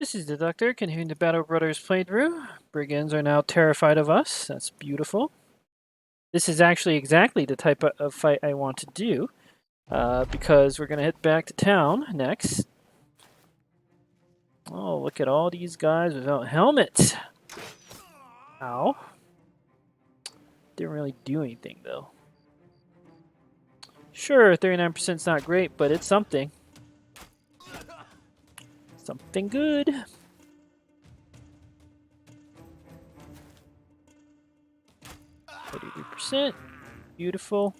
This is the Doctor, continuing the Battle Brothers playthrough. Brigands are now terrified of us. That's beautiful. This is actually exactly the type of fight I want to do, because we're going to head back to town next. Oh, look at all these guys without helmets. Ow. Didn't really do anything, though. Sure, 39% is not great, but it's something. Something good. 33%. Beautiful.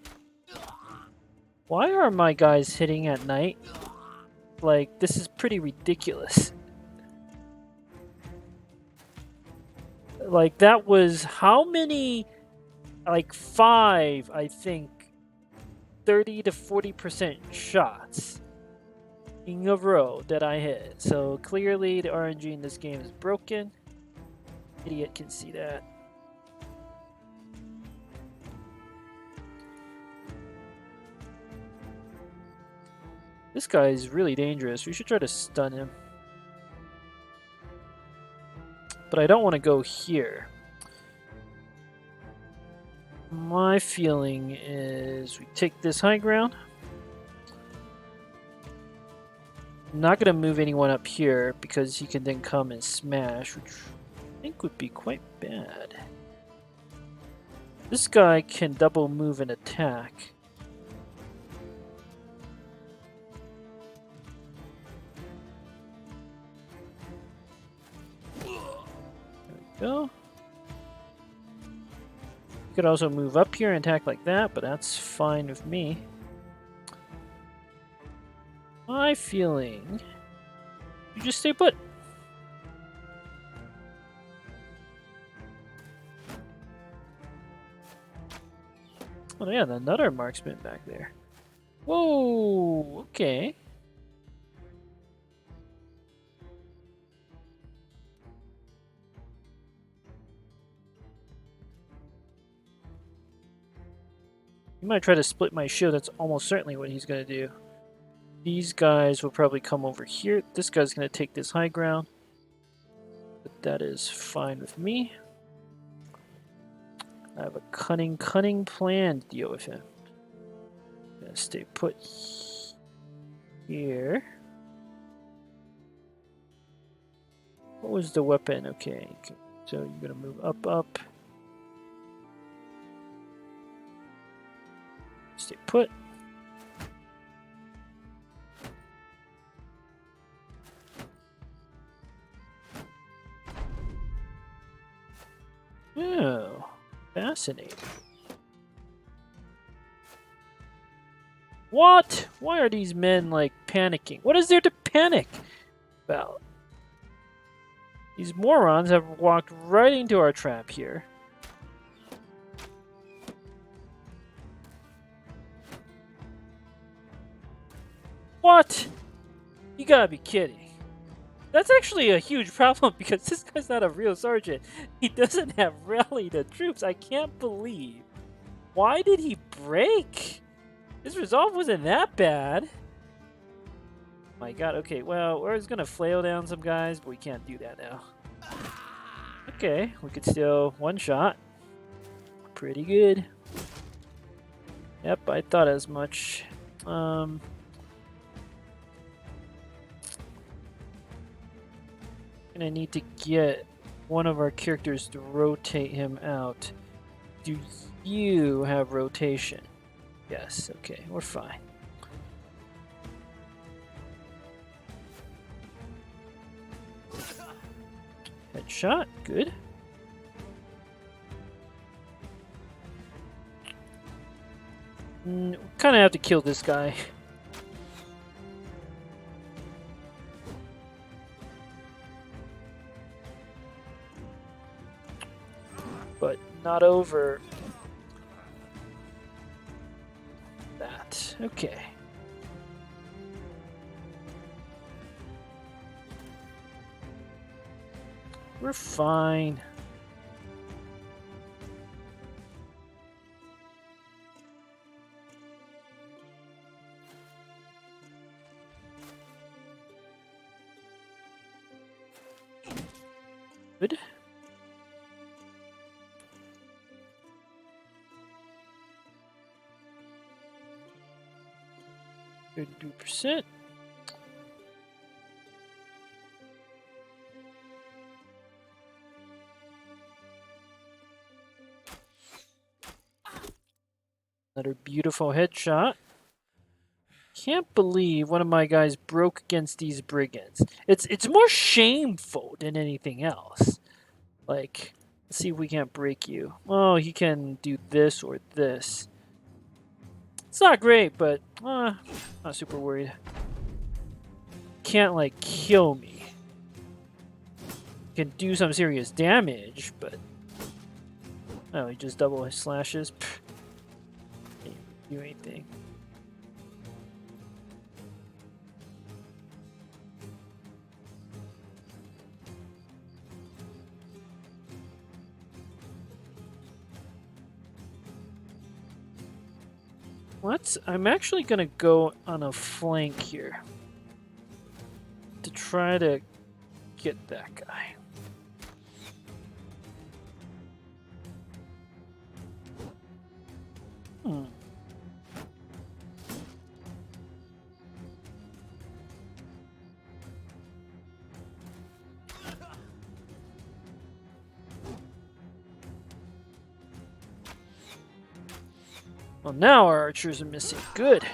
Why are my guys hitting at night? Like, this is pretty ridiculous. Like, that was how many? Like 5, I think, 30 to 40% shots in a row that I hit. So clearly the RNG in this game is broken. Idiot can see that. This guy is really dangerous. We should try to stun him. But I don't want to go here. My feeling is we take this high ground. I'm not going to move anyone up here because he can then come and smash, which I think would be quite bad. This guy can double move and attack. There we go. You could also move up here and attack like that, but that's fine with me. My feeling, you just stay put. Oh yeah, another marksman back there. Whoa, okay. He might try to split my shield. That's almost certainly what he's going to do. These guys will probably come over here. This guy's going to take this high ground. But that is fine with me. I have a cunning plan to deal with him. I'm going to stay put here. What was the weapon? Okay, so you're going to move up. Stay put. Oh, fascinating. What? Why are these men, like, panicking? What is there to panic about? These morons have walked right into our trap here. What? You gotta be kidding. That's actually a huge problem because this guy's not a real sergeant. He doesn't have rally the troops. I can't believe. Why did he break? His resolve wasn't that bad. My god, okay, well, we're just gonna flail down some guys, but we can't do that now. Okay, we could still one shot. Pretty good. Yep, I thought as much. Gonna need to get one of our characters to rotate him out. Do you have rotation? Yes, okay, we're fine. Headshot, good. Kind of have to kill this guy. But not over that. Okay. We're fine. Good. %. Another beautiful headshot. Can't believe one of my guys broke against these brigands. It's more shameful than anything else. Like, let's see if we can't break you. Oh, he can do this or this. It's not great, but not super worried. Can't like kill me. Can do some serious damage, but oh, he just double his slashes. Can't do anything. I'm actually gonna go on a flank here to try to get that guy. Well, now our archers are missing. Good.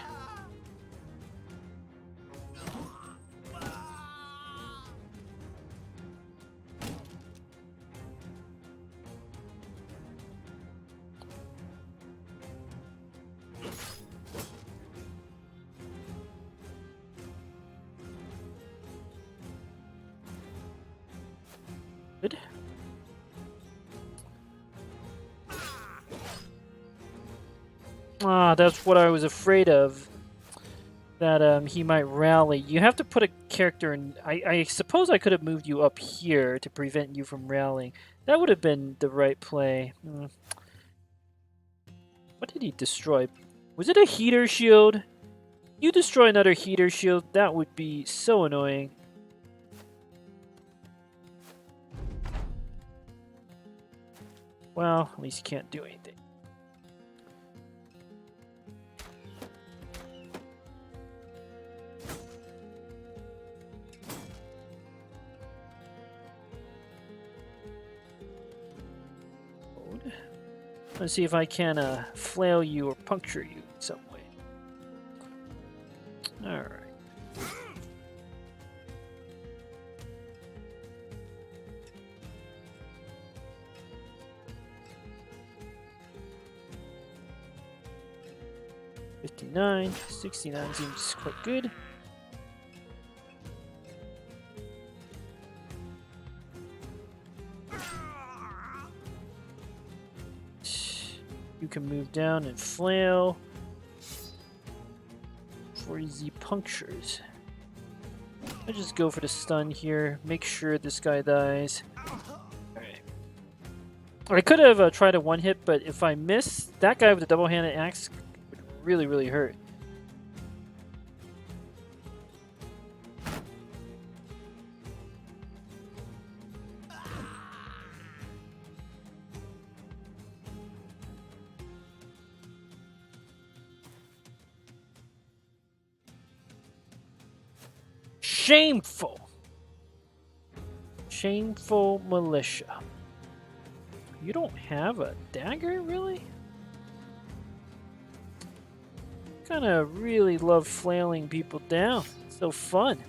Good. Ah, that's what I was afraid of. That he might rally. You have to put a character in. I suppose I could have moved you up here to prevent you from rallying. That would have been the right play. What did he destroy? Was it a heater shield? You destroy another heater shield, that would be so annoying. Well, at least you can't do anything. Let's see if I can flail you or puncture you in some way. Alright. $59, $69 seems quite good. You can move down and flail for easy punctures. I just go for the stun here, make sure this guy dies. Alright. I could have tried a one-hit, but if I miss, that guy with the double-handed axe would really, really hurt. Shameful! Shameful militia. You don't have a dagger, really? Kinda really love flailing people down. It's so fun.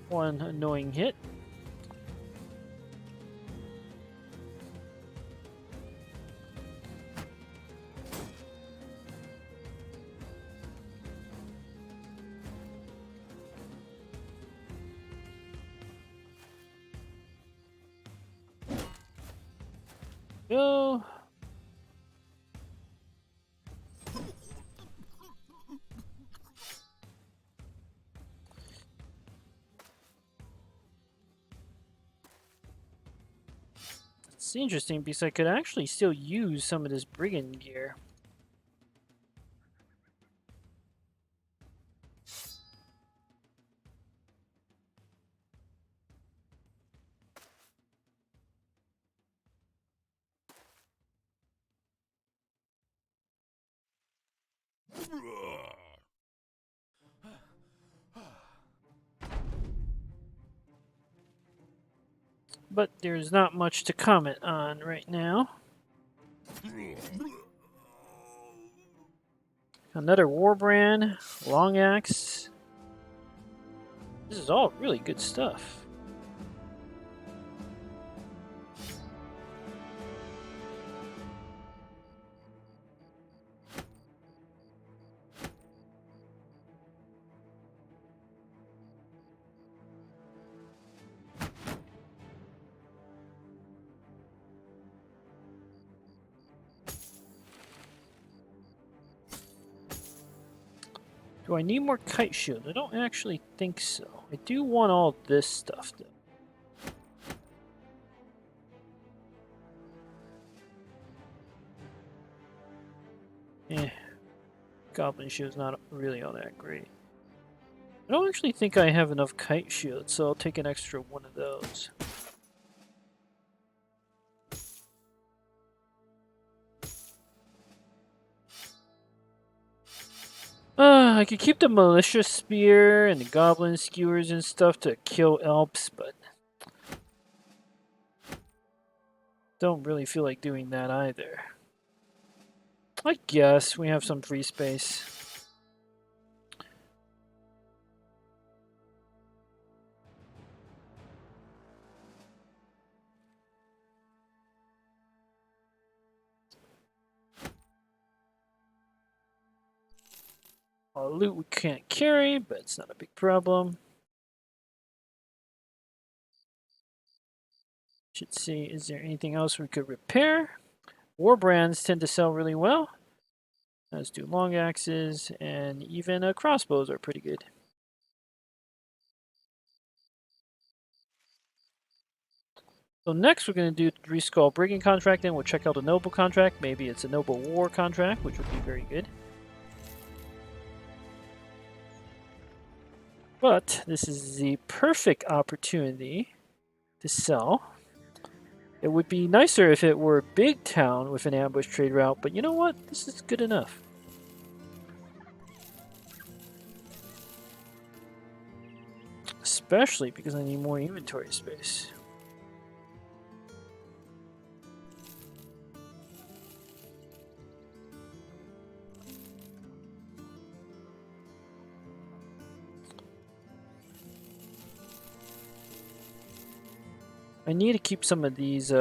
One annoying hit. Go. It's interesting because I could actually still use some of this brigand gear. But there's not much to comment on right now. Another Warbrand, Long Axe. This is all really good stuff. Do I need more kite shield? I don't actually think so. I do want all this stuff though. Goblin shield's not really all that great. I don't actually think I have enough kite shields, so I'll take an extra one of those. I could keep the militia spear and the goblin skewers and stuff to kill elves, but don't really feel like doing that either. I guess we have some free space. All loot we can't carry, but it's not a big problem. Should see, is there anything else we could repair? Warbrands tend to sell really well, as do long axes, and even crossbows are pretty good. So next we're going to do the 3 Skull Brigand contract, and we'll check out a Noble contract. Maybe it's a Noble War contract, which would be very good. But this is the perfect opportunity to sell. It would be nicer if it were a big town with an ambush trade route, but you know what? This is good enough. Especially because I need more inventory space. I need to keep some of these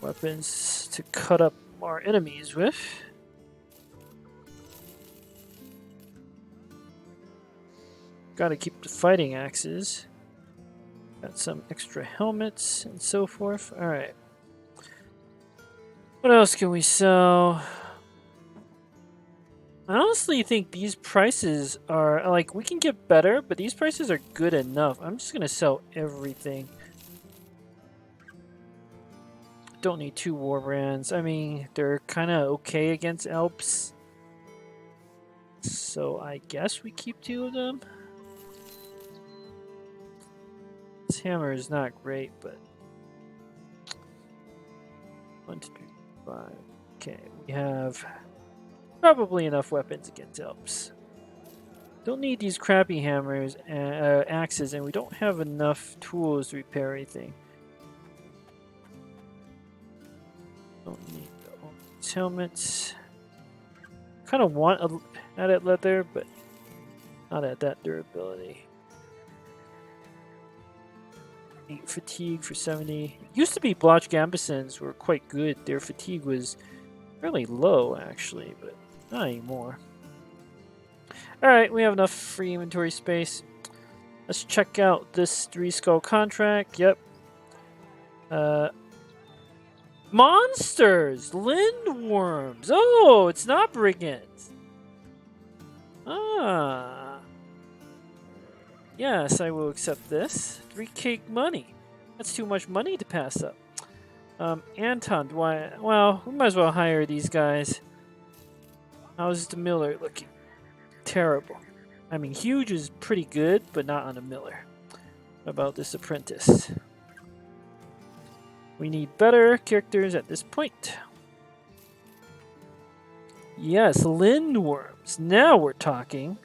weapons to cut up our enemies with. Gotta keep the fighting axes. Got some extra helmets and so forth. Alright. What else can we sell? I honestly think these prices are, like, we can get better, but these prices are good enough. I'm just gonna sell everything. Don't need 2 Warbrands. I mean, they're kind of okay against Alps. So I guess we keep 2 of them. This hammer is not great, but 1, 2, 3, 4, 5. Okay, we have probably enough weapons against Alps. Don't need these crappy hammers and axes, and we don't have enough tools to repair anything. Don't need all these helmets. Kind of want added leather, but not at that durability. 8 fatigue for 70. It used to be Blotch Gambesons were quite good. Their fatigue was fairly low, actually, but not anymore. Alright, we have enough free inventory space. Let's check out this 3 Skull contract. Yep. Monsters! Lindwurms! Oh, it's not Brigands! Ah. Yes, I will accept this. 3 cake money. That's too much money to pass up. Anton, why? Well, we might as well hire these guys. How's the miller looking? Terrible. I mean, huge is pretty good, but not on a miller. What about this apprentice? We need better characters at this point. Yes, Lindwurms. Now we're talking.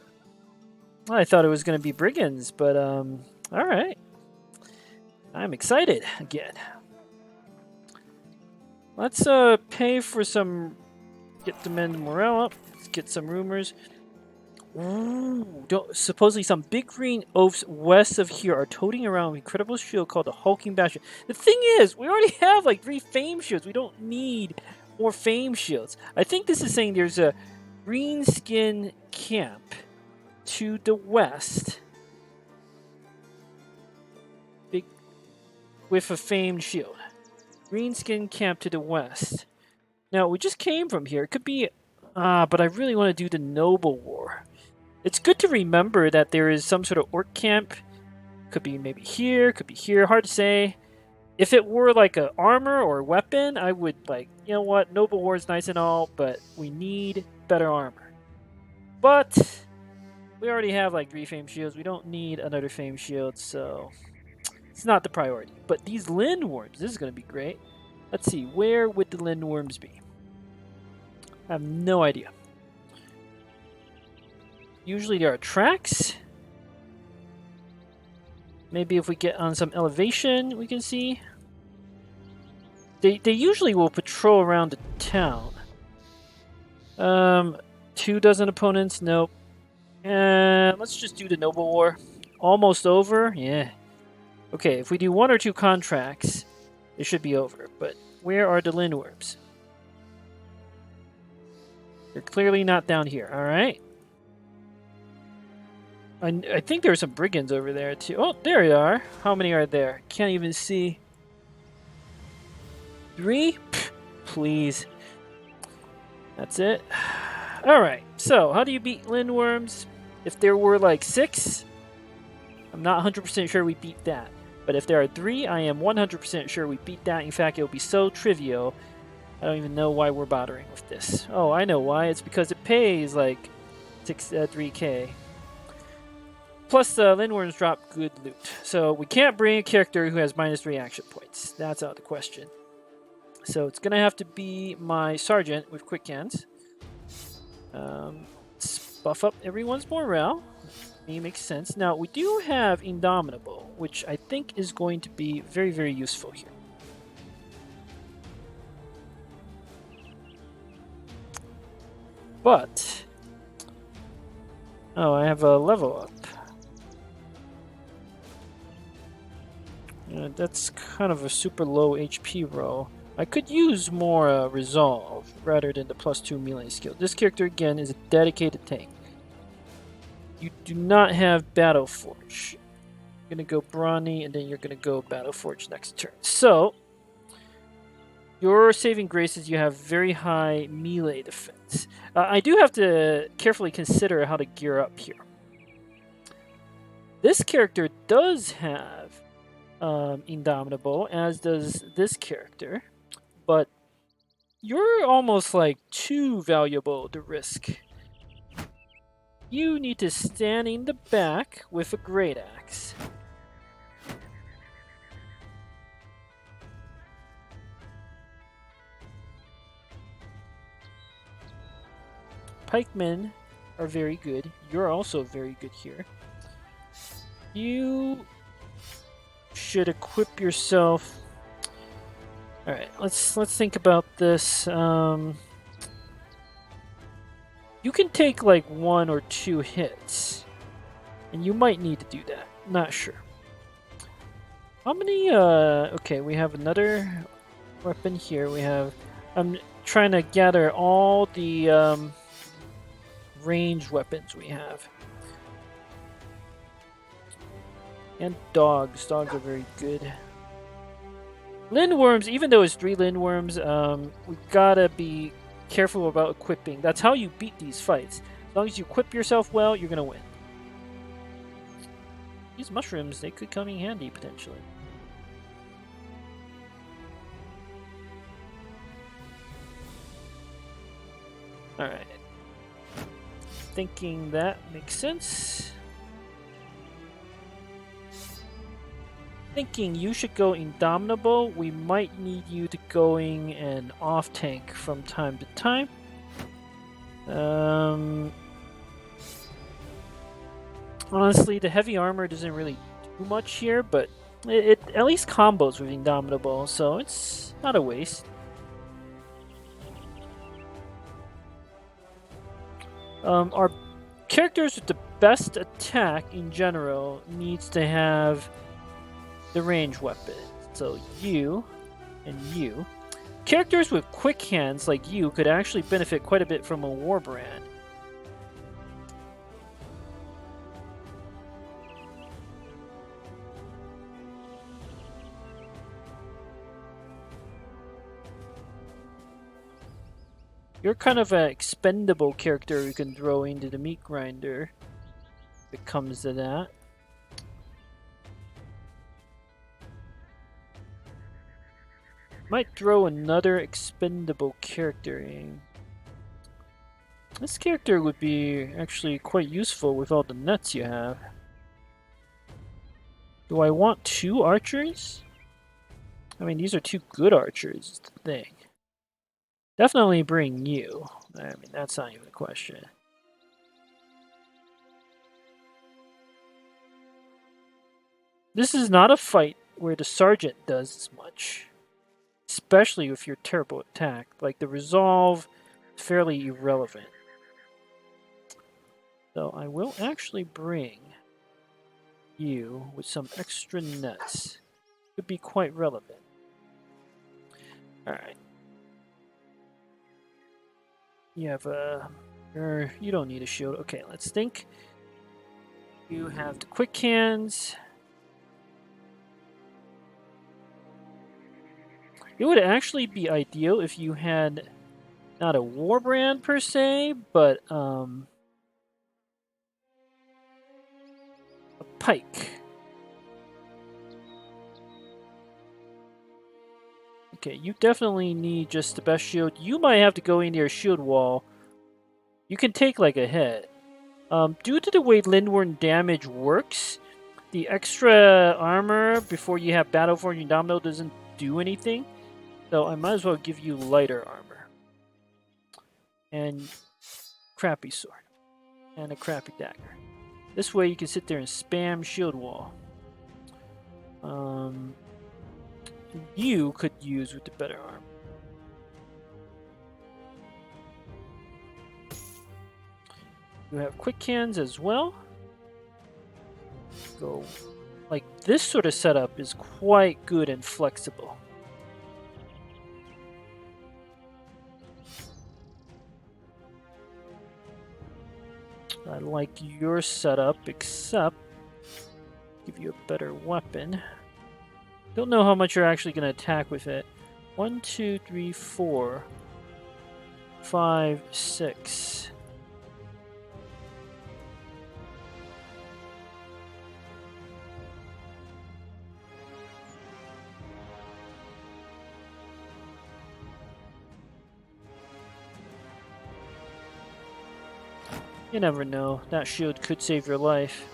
I thought it was going to be Brigands, but all right. I'm excited again. Let's pay for some. Get the men's morale up. Let's get some rumors. Ooh, supposedly some big green oafs west of here are toting around an incredible shield called the Hulking Bastion. The thing is, we already have like 3 fame shields. We don't need more fame shields. I think this is saying there's a green skin camp to the west. Big with a famed shield. Green skin camp to the west. Now, we just came from here. It could be... but I really want to do the Noble War. It's good to remember that there is some sort of orc camp. Could be maybe here, could be here. Hard to say. If it were like an armor or a weapon, I would like, you know what, Noble War is nice and all, but we need better armor. But we already have like 3 fame shields. We don't need another fame shield, so it's not the priority. But these Lindwurms, this is going to be great. Let's see, where would the Lindwurms be? I have no idea. Usually there are tracks. Maybe if we get on some elevation, we can see. They usually will patrol around the town. 2 dozen opponents, nope. Let's just do the Noble War. Almost over, yeah. Okay, if we do 1 or 2 contracts, it should be over. But where are the Lindwurms? They're clearly not down here, alright. I think there are some Brigands over there too. Oh, there they are. How many are there? Can't even see. 3? Pfft, please. That's it. Alright, so how do you beat Lindwurms? If there were like 6, I'm not 100% sure we beat that. But if there are 3, I am 100% sure we beat that. In fact, it will be so trivial, I don't even know why we're bothering with this. Oh, I know why. It's because it pays like 3k. Plus, the Lindwurms drop good loot. So we can't bring a character who has -3 action points. That's out of the question. So it's going to have to be my sergeant with quick hands. Let's buff up everyone's morale. It makes sense. Now, we do have Indomitable, which I think is going to be very, very useful here. But... oh, I have a level up. That's kind of a super low HP roll. I could use more resolve rather than the +2 melee skill. This character again is a dedicated tank. You do not have Battle Forge. You're gonna go Brawny and then you're gonna go Battle Forge next turn. So your saving grace is you have very high melee defense. I do have to carefully consider how to gear up here. This character does have Indomitable, as does this character, but you're almost like too valuable to risk. You need to stand in the back with a great axe. Pikemen are very good. You're also very good here. You should equip yourself. All right, let's think about this. You can take like 1 or 2 hits, and you might need to do that. Not sure. How many? Okay, we have another weapon here. We have. I'm trying to gather all the ranged weapons we have. And dogs. Dogs are very good. Lindwurms, even though it's 3 Lindwurms, we gotta be careful about equipping. That's how you beat these fights. As long as you equip yourself well, you're gonna win. These mushrooms, they could come in handy, potentially. Alright. Thinking that makes sense. Thinking you should go Indomitable. We might need you to going an off tank from time to time. Honestly, the heavy armor doesn't really do much here, but it at least combos with Indomitable, so it's not a waste. Our characters with the best attack in general needs to have the range weapon. So you and you. Characters with quick hands like you could actually benefit quite a bit from a Warbrand. You're kind of an expendable character you can throw into the meat grinder if it comes to that. Might throw another expendable character in. This character would be actually quite useful with all the nuts you have. Do I want 2 archers? I mean, these are 2 good archers, is the thing. Definitely bring you. I mean, that's not even a question. This is not a fight where the sergeant does as much. Especially with your terrible attack. Like, the resolve is fairly irrelevant. So I will actually bring you with some extra nuts. Could be quite relevant. Alright. You have a... you don't need a shield. Okay, let's think. You have the quick hands. It would actually be ideal if you had not a Warbrand per se, but a pike. Okay, you definitely need just the best shield. You might have to go into your shield wall. You can take like a hit. Due to the way Lindwurm damage works, the extra armor before you have Battle for Indomitable doesn't do anything. So I might as well give you lighter armor. And crappy sword. And a crappy dagger. This way you can sit there and spam shield wall. You could use with the better armor. You have quick hands as well. Go like this sort of setup is quite good and flexible. I like your setup, except give you a better weapon. Don't know how much you're actually going to attack with it. 1, 2, 3, 4, 5, 6. You never know. That shield could save your life.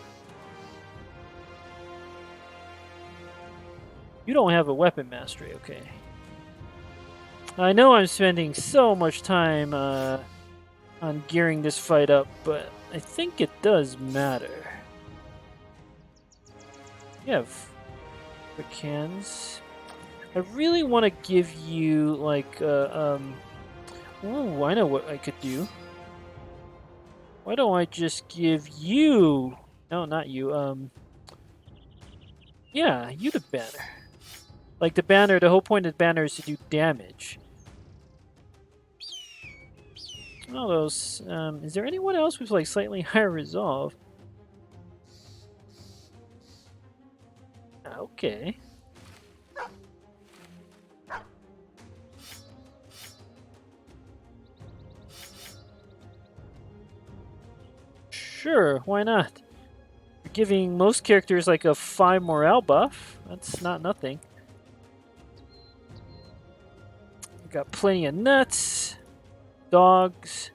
You don't have a weapon mastery, okay. I know I'm spending so much time on gearing this fight up, but I think it does matter. You have quick hands. I really want to give you, like, ooh, I know what I could do. Why don't I just give you... No, not you, yeah, you the banner. Like the banner, the whole point of the banner is to do damage. All those, is there anyone else with like slightly higher resolve? Okay. Sure, why not? You're giving most characters like a 5 morale buff. That's not nothing. Got plenty of nuts, dogs,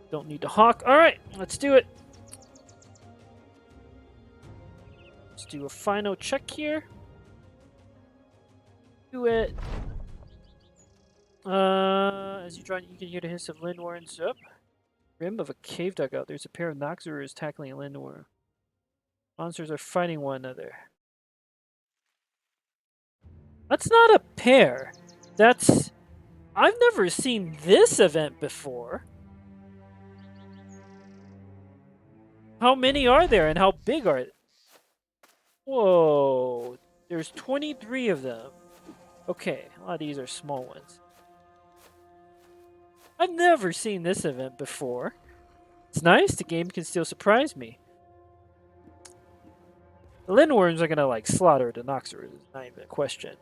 Don't need to hawk. Alright, let's do it. Let's do a final check here. Do it. As you draw, you can hear the hiss of Lindwurms up. Rim of a cave dugout. There's a pair of Nachzehers tackling a Lindwurm. Monsters are fighting one another. That's not a pair. That's... I've never seen this event before. How many are there and how big are they? Whoa. There's 23 of them. Okay, a lot of these are small ones. I've never seen this event before. It's nice, the game can still surprise me. The Lindwurms are gonna, like, slaughter the Nachzehers, it's not even a question.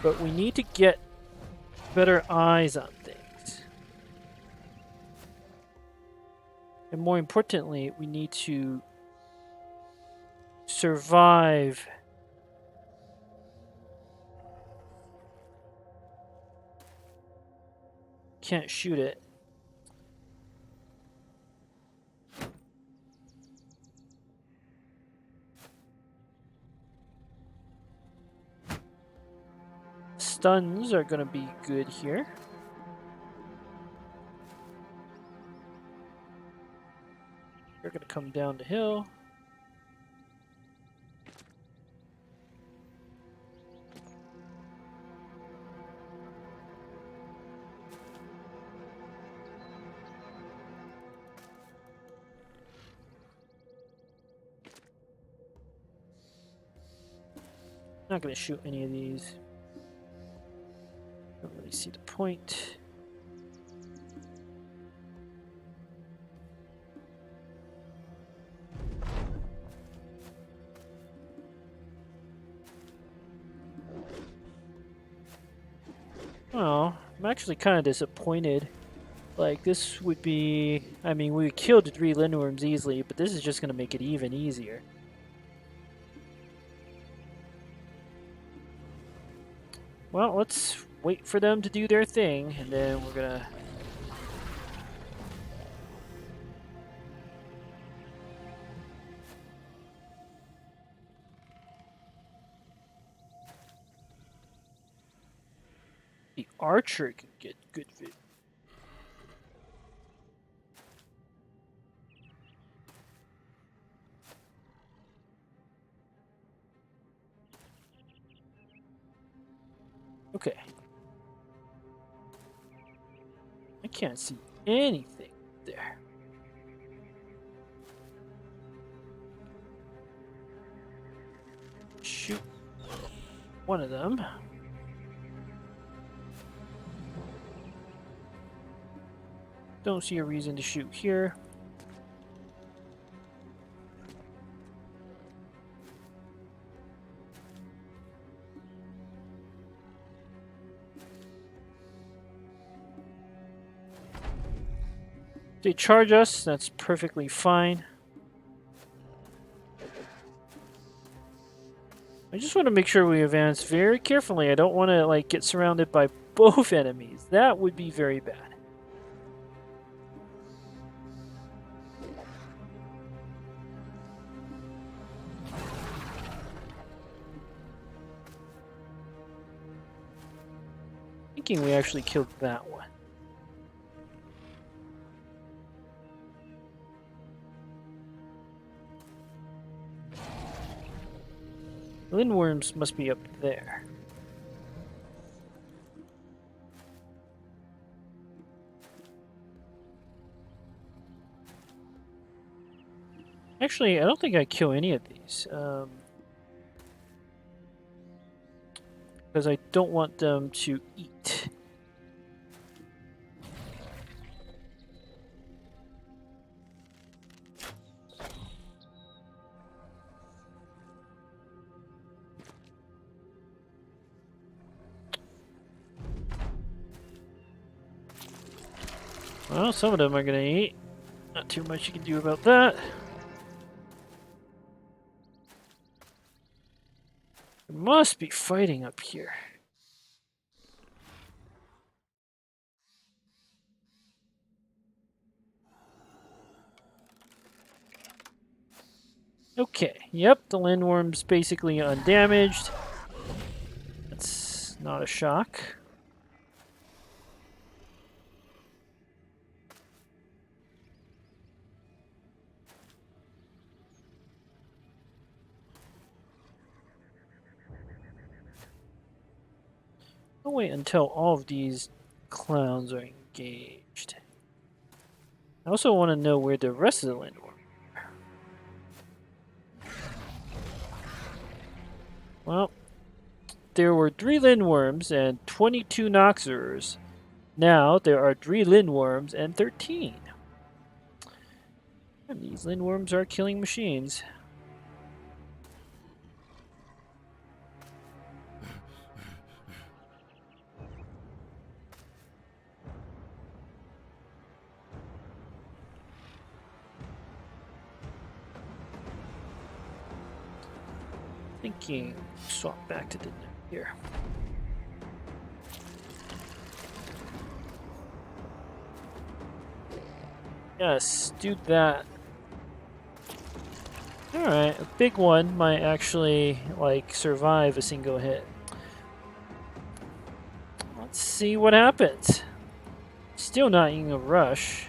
But we need to get better eyes on things. And more importantly, we need to survive. Can't shoot it. Stuns are gonna be good here. They're gonna come down the hill. Not gonna shoot any of these. Don't really see the point. Oh, I'm actually kind of disappointed. Like, this would be... I mean, we killed the 3 Lindwurms easily, but this is just gonna make it even easier. Well, let's wait for them to do their thing, and then we're gonna... The archer can get good vid. Okay. I can't see anything there. Shoot one of them. Don't see a reason to shoot here. They charge us, that's perfectly fine. I just want to make sure we advance very carefully. I don't want to, like, get surrounded by both enemies. That would be very bad. Thinking we actually killed that one. Lindwurms must be up there. Actually, I don't think I kill any of these. Because I don't want them to eat. Well, some of them are gonna eat. Not too much you can do about that. There must be fighting up here. Okay, yep, the Lindwurm's basically undamaged. That's not a shock. I'll wait until all of these clowns are engaged. I also want to know where the rest of the Lindwurm are. Well, there were 3 Lindwurms and 22 Nachzehers. Now there are 3 Lindwurms and 13. And these Lindwurms are killing machines. Thinking, swap back to the here. Yes, do that. Alright, a big one might actually, like, survive a single hit. Let's see what happens. Still not in a rush.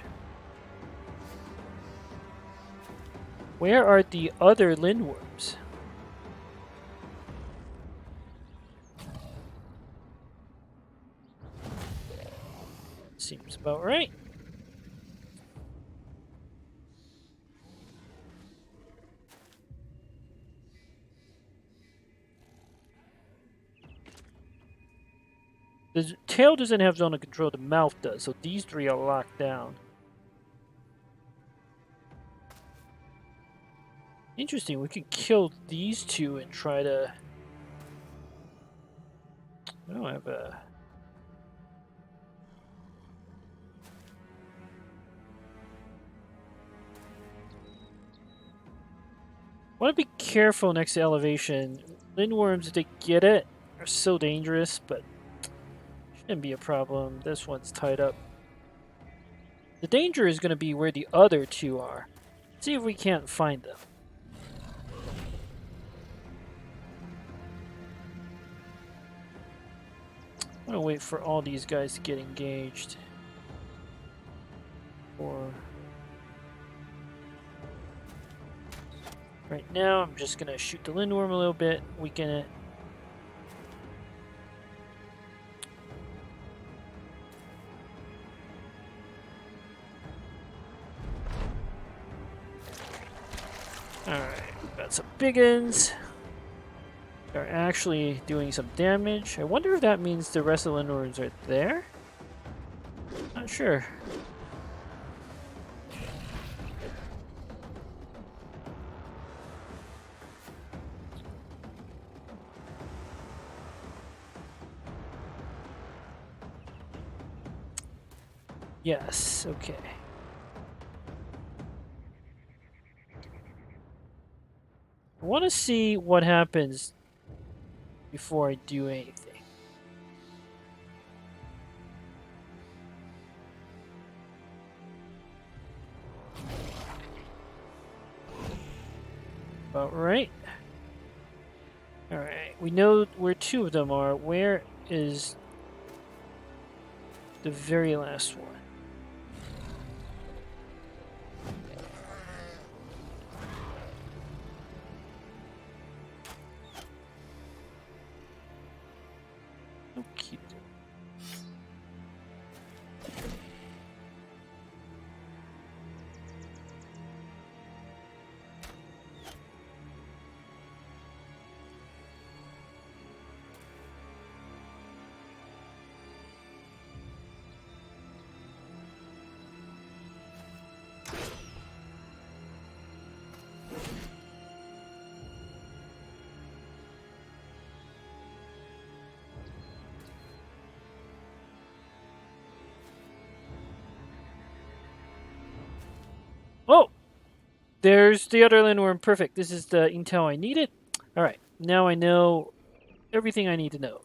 Where are the other Lindwurms? Seems about right. The tail doesn't have zone of control, the mouth does, so these 3 are locked down. Interesting, we could kill these 2 and try to... I don't have a... I want to be careful next to elevation. Lindwurms, if they get it, are so dangerous, but shouldn't be a problem. This one's tied up. The danger is going to be where the other 2 are. Let's see if we can't find them. I'm going to wait for all these guys to get engaged. Or... right now, I'm just going to shoot the Lindwurm a little bit, weaken it. Alright, got some Brigands. They're actually doing some damage. I wonder if that means the rest of the Lindwurms are there? Not sure. Yes, okay. I want to see what happens before I do anything. About right. Alright, we know where 2 of them are. Where is the very last one? Okay. Oh! There's the other Lindwurm. Perfect. This is the intel I needed. Alright, now I know everything I need to know.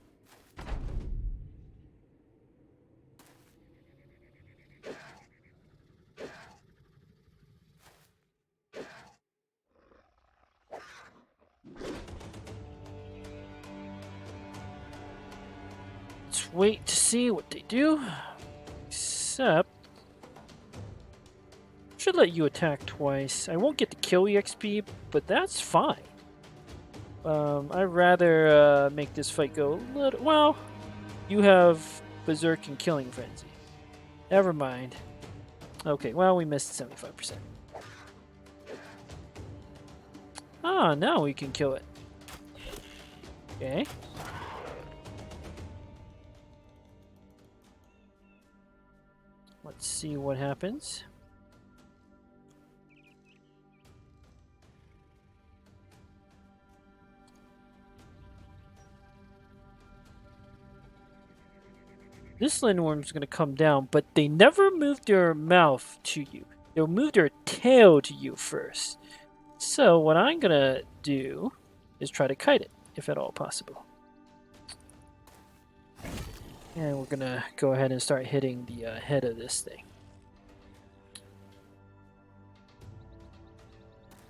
Let's wait to see what they do. Except, should let you attack twice. I won't get the kill EXP, but that's fine. I'd rather make this fight go a little... Well, you have Berserk and Killing Frenzy. Never mind. Okay, well, we missed 75%. Ah, now we can kill it. Okay. Let's see what happens. This Lindwurm's going to come down, but they never move their mouth to you. They'll move their tail to you first. So what I'm going to do is try to kite it, if at all possible. And we're going to go ahead and start hitting the head of this thing.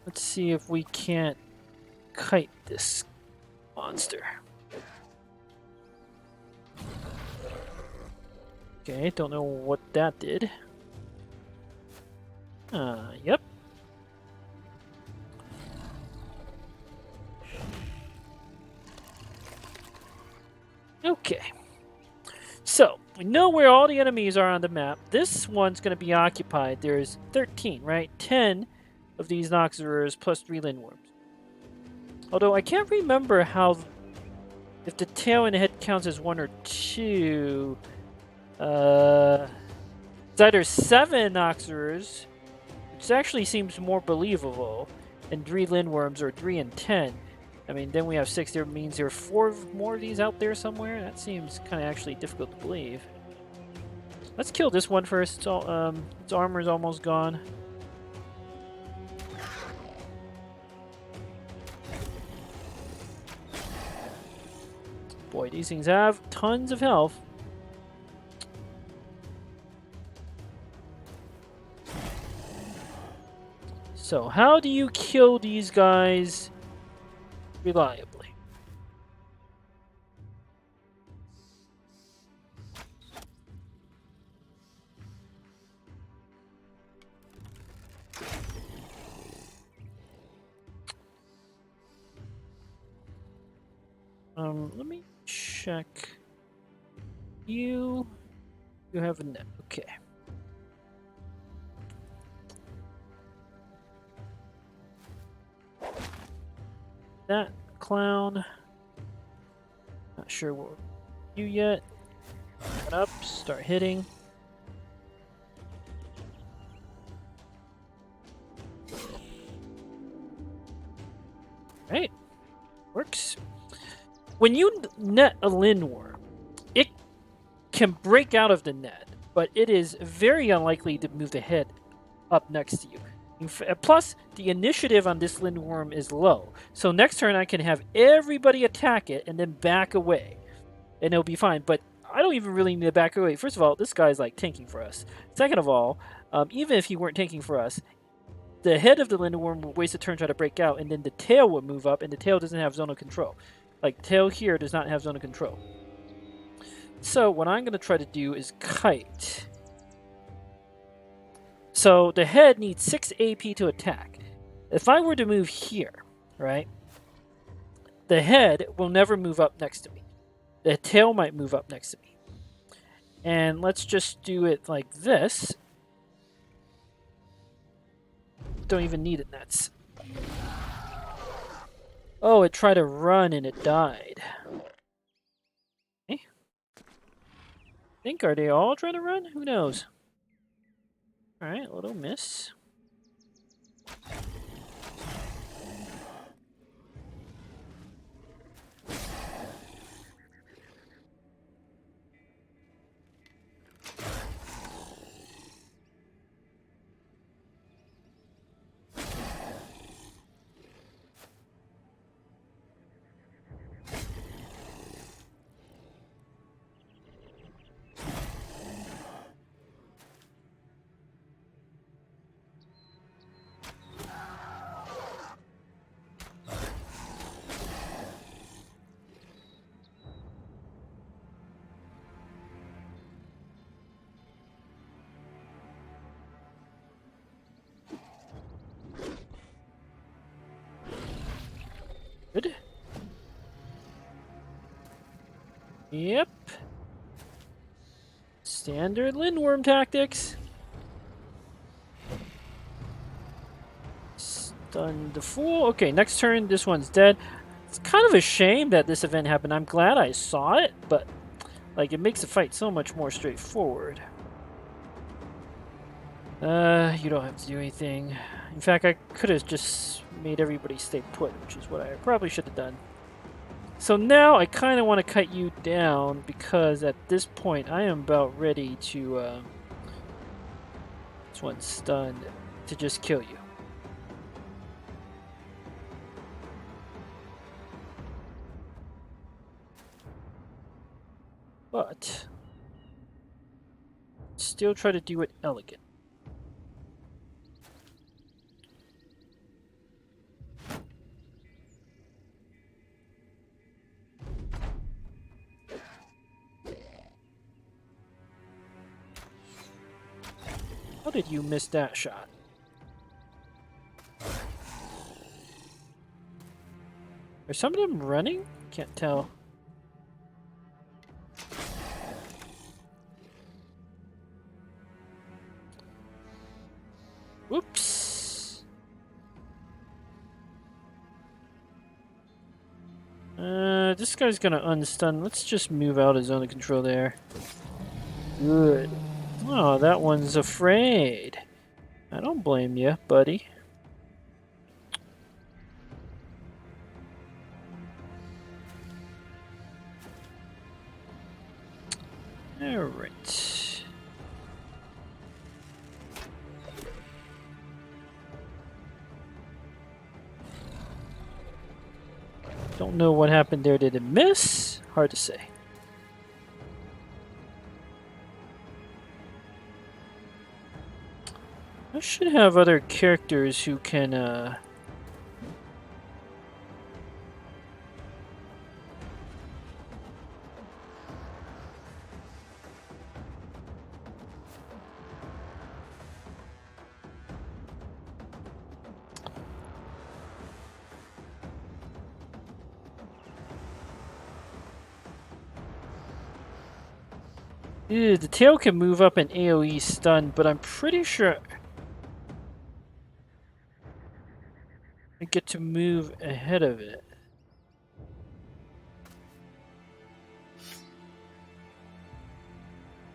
Let's see if we can't kite this monster. Okay, don't know what that did. Yep. Okay. So, we know where all the enemies are on the map. This one's going to be occupied. There's 13, right? 10 of these Nachzehers plus 3 Lindwurms. Although I can't remember how... if the tail and the head counts as 1 or 2... it's either 7 Nachzehers, which actually seems more believable, and 3 Lindwurms, or 3 and 10. I mean, then we have 6. There means there are 4 more of these out there somewhere. That seems kind of actually difficult to believe. Let's kill this one first. It's all, its armor's almost gone. Boy, these things have tons of health. So, how do you kill these guys reliably? Let me check. You have a net. Okay. That clown. Not sure what you yet. Get up, start hitting. Right. Works. When you net a Lindwurm, it can break out of the net, but it is very unlikely to move the head up next to you. Plus, the initiative on this Lindwurm is low. So next turn I can have everybody attack it and then back away. And it'll be fine. But I don't even really need to back away. First of all, this guy's like tanking for us. Second of all, even if he weren't tanking for us, the head of the Lindwurm would waste a turn trying to break out, and then the tail would move up, and the tail doesn't have zonal control. Like, tail here does not have zonal control. So what I'm going to try to do is kite. So the head needs 6 AP to attack. If I were to move here, right, the head will never move up next to me. The tail might move up next to me. And let's just do it like this. Don't even need it nets. Oh, it tried to run and it died. Okay. Are they all trying to run? Who knows? Alright, little miss. Yep. Standard Lindworm tactics. Stun the fool. Okay, next turn, this one's dead. It's kind of a shame that this event happened. I'm glad I saw it, but like it makes the fight so much more straightforward. You don't have to do anything. In fact, I could have just made everybody stay put, which is what I probably should have done. So now I kind of want to cut you down because at this point I am about ready to, this one's stunned, to just kill you. But still try to do it elegant. How did you miss that shot? Are some of them running? Can't tell. Whoops. This guy's gonna unstun. Let's just move out of zone of control there. Good. Oh, that one's afraid. I don't blame you, buddy. Alright. Don't know what happened there. Did it miss? Hard to say. I should have other characters who can, Ew, the tail can move up an AoE stun, but I'm pretty sure I get to move ahead of it.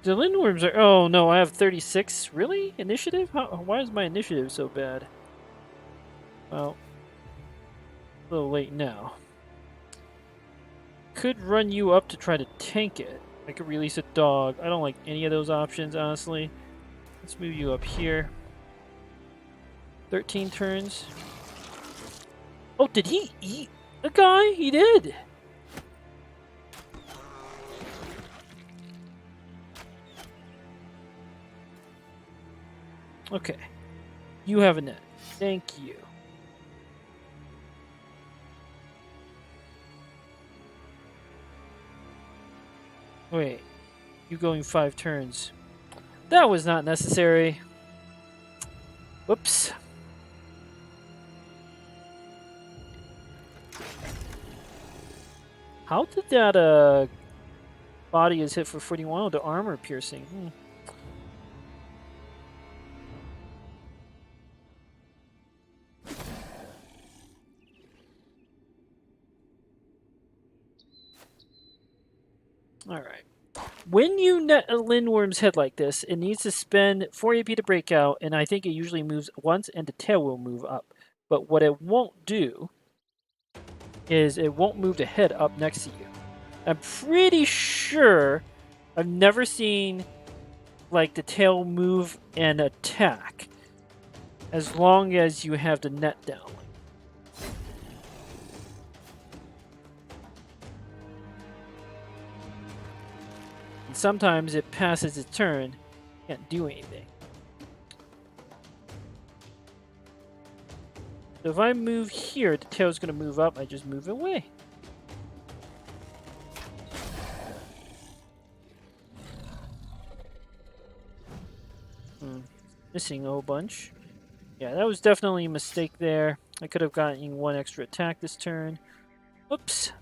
The Lindwurms are... Oh no, I have 36. Really? Initiative? Why is my initiative so bad? Well, a little late now. Could run you up to try to tank it. I could release a dog. I don't like any of those options, honestly. Let's move you up here. 13 turns. Oh, did he eat a guy? He did. Okay. You have a net. Thank you. Wait. You going 5 turns. That was not necessary. Whoops. How did that body is hit for 41 with the armor piercing? Alright. When you net a Lindwurm's head like this, it needs to spend 4 AP to break out, and I think it usually moves once and the tail will move up. But what it won't do is it won't move the head up next to you. I'm pretty sure I've never seen like the tail move and attack as long as you have the net down. And sometimes it passes its turn, can't do anything. So if I move here, the tail's going to move up, I just move away. Missing a whole bunch. Yeah, that was definitely a mistake there. I could have gotten 1 extra attack this turn. Oops.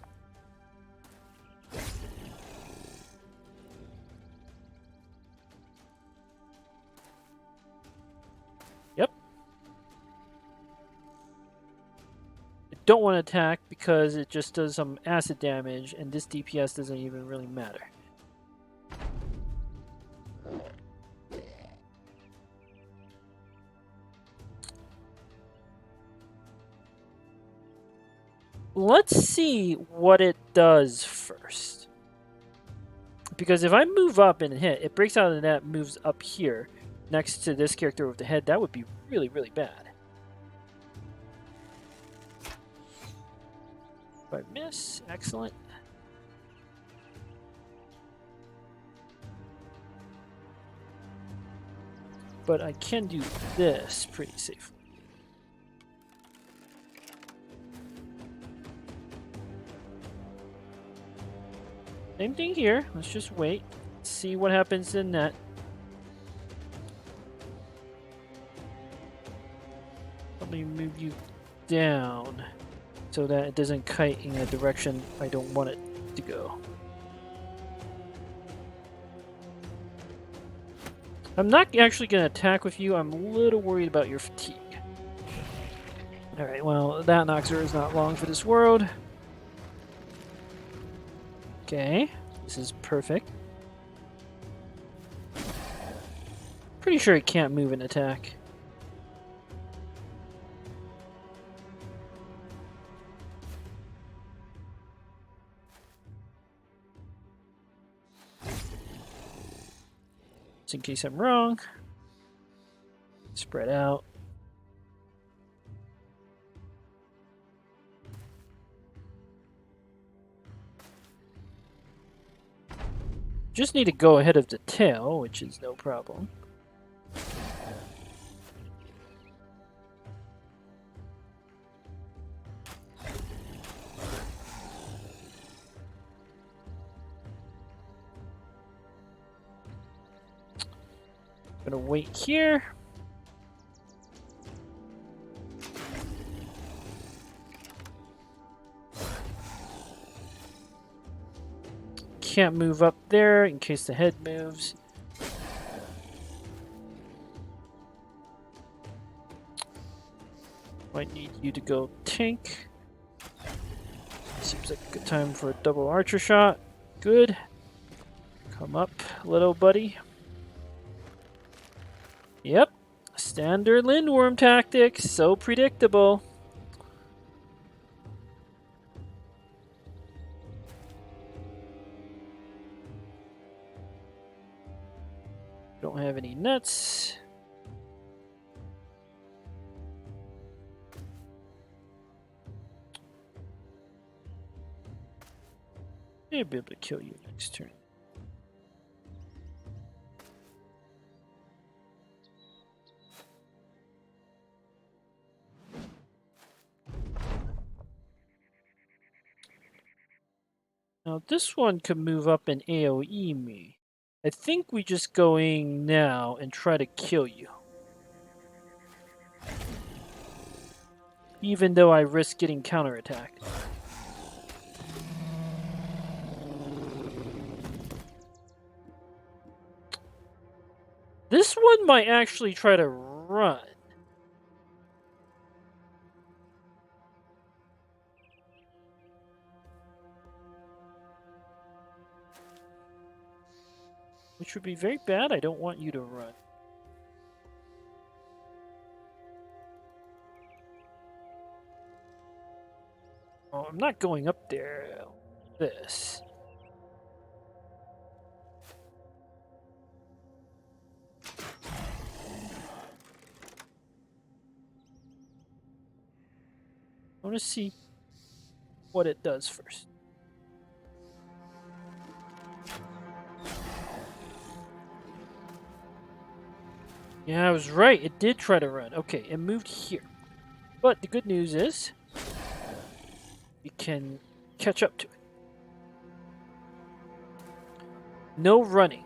don't want to attack because it just does some acid damage, and this DPS doesn't even really matter. Let's see what it does first. Because if I move up and hit, it breaks out of the net, moves up here next to this character with the head. That would be really, really bad. If I miss, excellent. But I can do this pretty safely. Same thing here. Let's just wait. See what happens in that. Let me move you down so that it doesn't kite in a direction I don't want it to go. I'm not actually going to attack with you. I'm a little worried about your fatigue. Alright, well, that Nachzehrer is not long for this world. Okay, this is perfect. Pretty sure it can't move and attack. Just in case I'm wrong. Spread out. Just need to go ahead of the tail, which is no problem. Gonna wait here. Can't move up there in case the head moves. Might need you to go tank. Seems like a good time for a double archer shot. Good. Come up, little buddy. Yep. Standard Lindworm tactics. So predictable. Don't have any nuts. I'll be able to kill you next turn. Now this one could move up and AoE me. I think we just going now and try to kill you. Even though I risk getting counterattacked. This one might actually try to run. Which would be very bad. I don't want you to run. Oh, I'm not going up there. This. I want to see what it does first. Yeah, I was right. It did try to run. Okay, it moved here. But the good news is we can catch up to it. No running.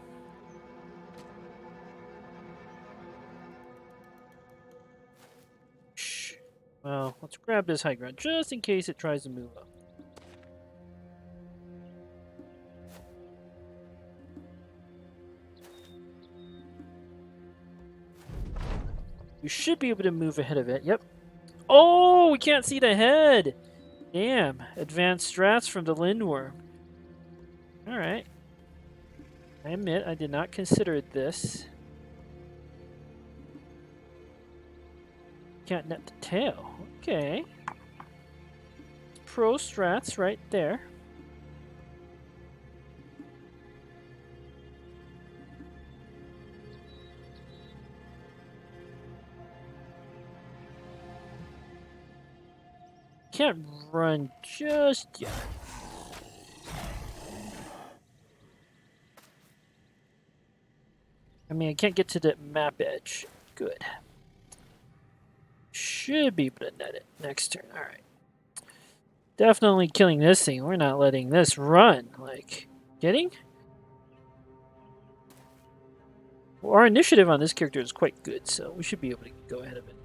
Shh. Well, let's grab this high ground just in case it tries to move up. You should be able to move ahead of it. Yep. Oh, we can't see the head. Damn, advanced strats from the Lindworm. Alright. I admit I did not consider this. Can't net the tail. Okay. Pro strats right there. Can't run just yet. I mean, I can't get to the map edge. Good. Should be able to net it next turn. Alright. Definitely killing this thing. We're not letting this run. Like, getting? Well, our initiative on this character is quite good, so we should be able to go ahead of it.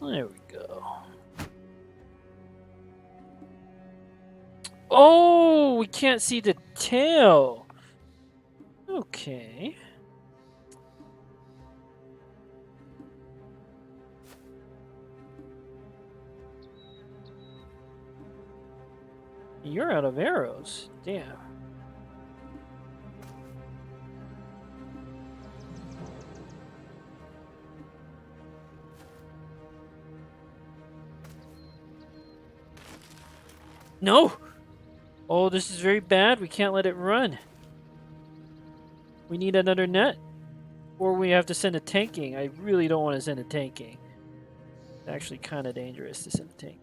There we go. Oh, we can't see the tail. Okay. You're out of arrows. Damn. No! Oh, this is very bad. We can't let it run. We need another net. Or we have to send a tanking. I really don't want to send a tanking. It's actually kind of dangerous to send a tank.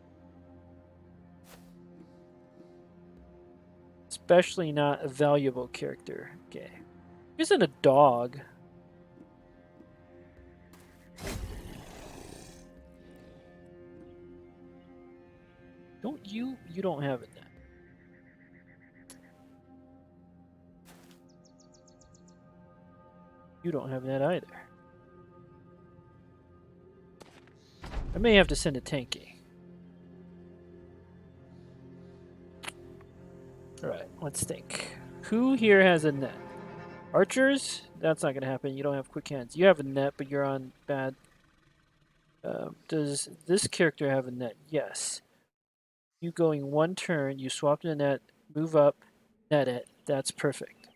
Especially not a valuable character. Okay. Isn't a dog. Don't you? You don't have it then. You don't have that either. I may have to send a tanky. Alright, let's think. Who here has a net? Archers? That's not going to happen. You don't have quick hands. You have a net, but you're on bad. Does this character have a net? Yes. You going one turn, you swap to the net, move up, net it. That's perfect.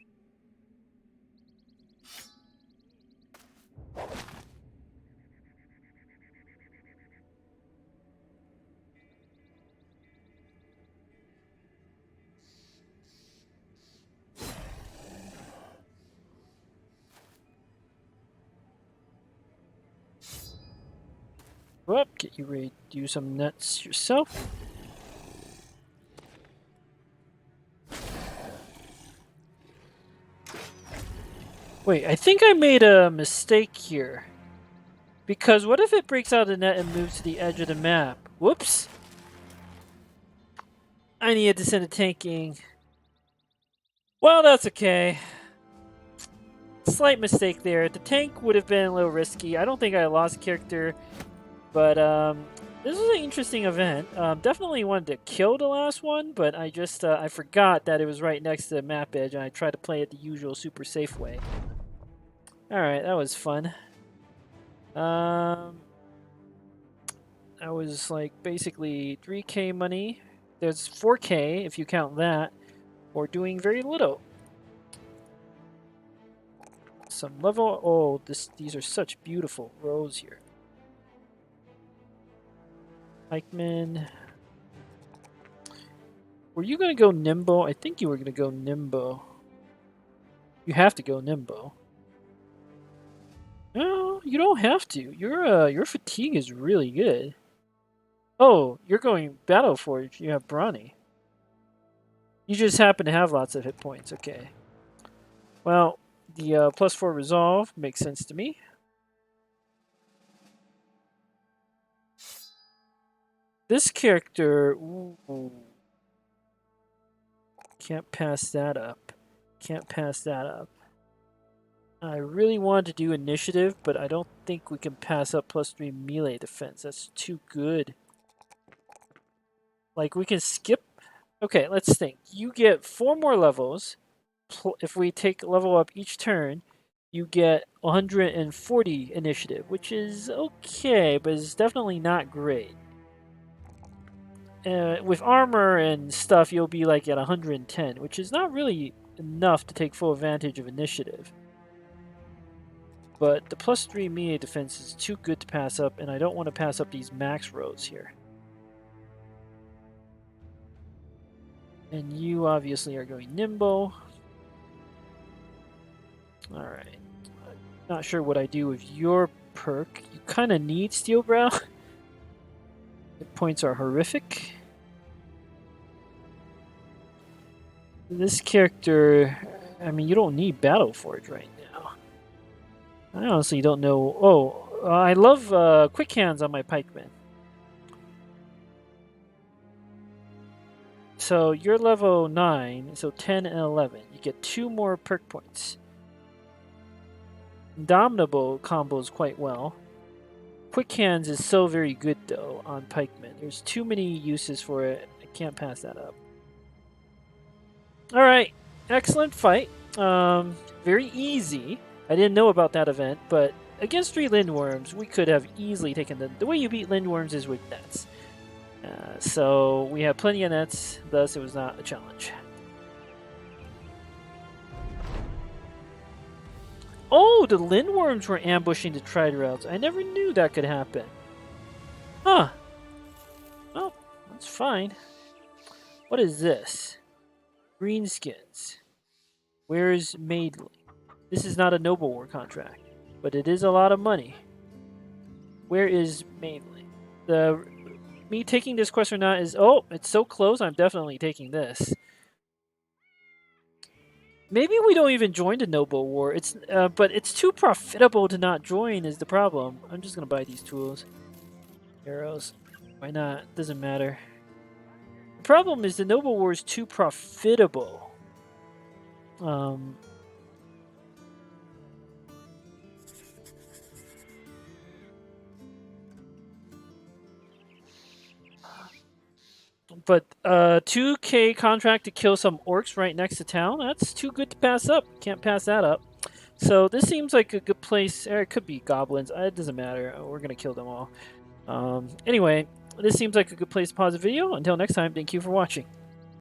Whoop, get you ready to do some nets yourself. Wait, I think I made a mistake here. Because what if it breaks out of the net and moves to the edge of the map? Whoops! I needed to send a tanking. Well, that's okay. Slight mistake there. The tank would have been a little risky. I don't think I lost character. But this was an interesting event. Definitely wanted to kill the last one, but I just I forgot that it was right next to the map edge, and I tried to play it the usual super safe way. Alright, that was fun. That was like basically 3K money. There's 4K if you count that, or doing very little. Some level. Oh, these are such beautiful rows here. Pikeman. Were you going to go Nimbo? I think you were going to go Nimbo. You have to go Nimbo. No, you don't have to. Your fatigue is really good. Oh, you're going Battle Forge. You have Brawny. You just happen to have lots of hit points. Okay. Well, the +4 resolve makes sense to me. This character, ooh, can't pass that up. Can't pass that up. I really wanted to do initiative, but I don't think we can pass up +3 melee defense. That's too good. Like, we can skip. Okay, let's think. You get 4 more levels. If we take level up each turn, you get 140 initiative, which is okay, but it's definitely not great. With armor and stuff, you'll be like at 110, which is not really enough to take full advantage of initiative. But the +3 melee defense is too good to pass up, and I don't want to pass up these max rows here. And you obviously are going nimble. Alright. Not sure what I do with your perk. You kind of need Steel Brow. Hit points are horrific. This character, I mean, you don't need Battle Forge right now. I honestly don't know. Oh, I love Quick Hands on my pikemen. So you're level 9, so 10 and 11. You get 2 more perk points. Indomitable combos quite well. Quick Hands is so very good though on pikemen. There's too many uses for it. I can't pass that up. Alright, excellent fight. Very easy. I didn't know about that event, but against 3 Lindwurms, we could have easily taken them. The way you beat Lindwurms is with nets. So we had plenty of nets, thus it was not a challenge. Oh, the Lindwurms were ambushing the Triderells. I never knew that could happen. Huh. Well, that's fine. What is this? Greenskins. Where's Maidling? This is not a Noble War contract, but it is a lot of money. Where is Maidling? Me taking this quest or not is... Oh, it's so close. I'm definitely taking this. Maybe we don't even join the Noble War. But it's too profitable to not join is the problem. I'm just going to buy these tools. Arrows. Why not? Doesn't matter. The problem is the Noble War is too profitable. But 2K contract to kill some orcs right next to town, that's too good to pass up. Can't pass that up. So this seems like a good place. Or it could be goblins. It doesn't matter. We're going to kill them all. Anyway, this seems like a good place to pause the video. Until next time, thank you for watching.